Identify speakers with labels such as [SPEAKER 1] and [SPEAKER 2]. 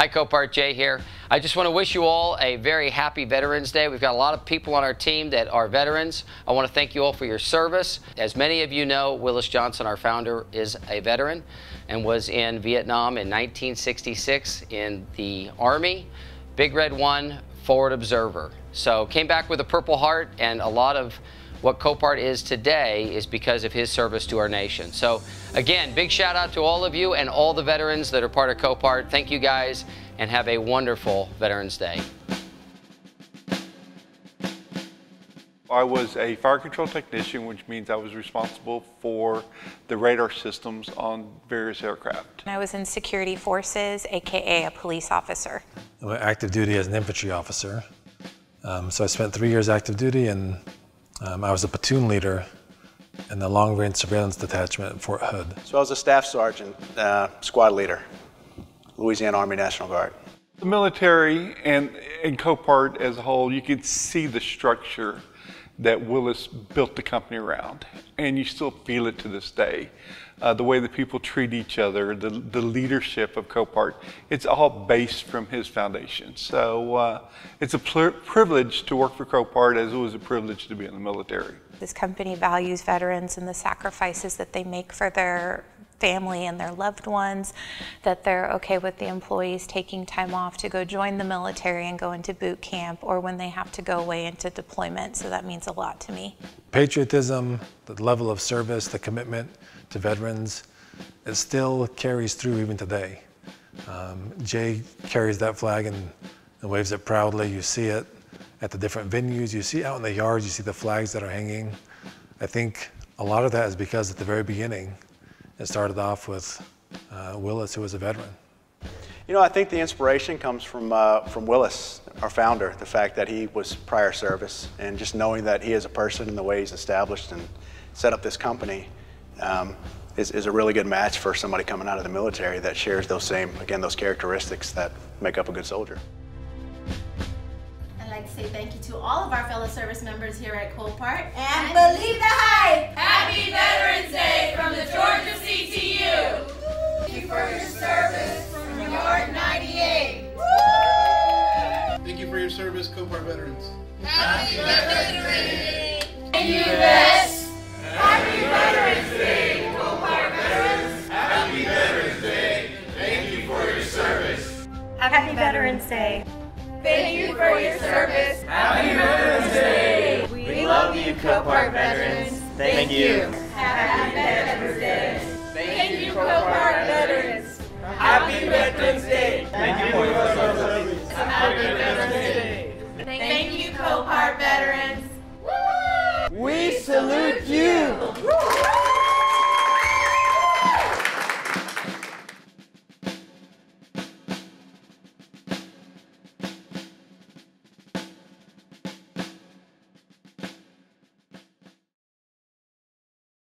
[SPEAKER 1] Hi, Copart, Jay here. I just want to wish you all a very happy Veterans Day. We've got a lot of people on our team that are veterans. I want to thank you all for your service. As many of you know, Willis Johnson, our founder, is a veteran and was in Vietnam in 1966 in the Army, Big Red 1, Forward Observer. So came back with a Purple Heart, and a lot of what Copart is today is because of his service to our nation. So again, big shout out to all of you and all the veterans that are part of Copart. Thank you guys, and have a wonderful Veterans Day.
[SPEAKER 2] I was a fire control technician, which means I was responsible for the radar systems on various aircraft.
[SPEAKER 3] I was in security forces, aka a police officer.
[SPEAKER 4] I went active duty as an infantry officer. So I spent 3 years active duty, and I was a platoon leader in the Long Range Surveillance Detachment at Fort Hood.
[SPEAKER 5] So I was a staff sergeant, squad leader, Louisiana Army National Guard.
[SPEAKER 2] The military and Copart as a whole, you could see the structure that Willis built the company around, and you still feel it to this day. The way that people treat each other, the leadership of Copart, it's all based from his foundation. So it's a privilege to work for Copart, as it was a privilege to be in the military.
[SPEAKER 3] This company values veterans and the sacrifices that they make for their family and their loved ones, that they're okay with the employees taking time off to go join the military and go into boot camp, or when they have to go away into deployment. So that means a lot to me.
[SPEAKER 4] Patriotism, the level of service, the commitment to veterans, it still carries through even today. Jay carries that flag and waves it proudly. You see it at the different venues, you see it out in the yards, you see the flags that are hanging. I think a lot of that is because at the very beginning, it started off with Willis, who was a veteran.
[SPEAKER 5] You know, I think the inspiration comes from Willis, our founder, the fact that he was prior service, and just knowing that he is a person and the way he's established and set up this company is a really good match for somebody coming out of the military that shares those same, again, those characteristics that make up a good soldier.
[SPEAKER 6] I'd like to say thank you to all of our fellow service members here at Copart. And believe the hype! Happy Veterans Day from the Georgia CTU! Thank you for your service from Yard 98!
[SPEAKER 7] Thank you for your service, Copart veterans.
[SPEAKER 6] Happy Veterans Day! Thank you, Bess! Happy Veterans Day, Copart veterans!
[SPEAKER 7] Happy Veterans Day. Thank you for your service.
[SPEAKER 3] Happy Veterans Day.
[SPEAKER 6] Thank you for your service!
[SPEAKER 7] Happy Veterans Day.
[SPEAKER 6] We love you, Copart veterans! Thank you! Happy Veterans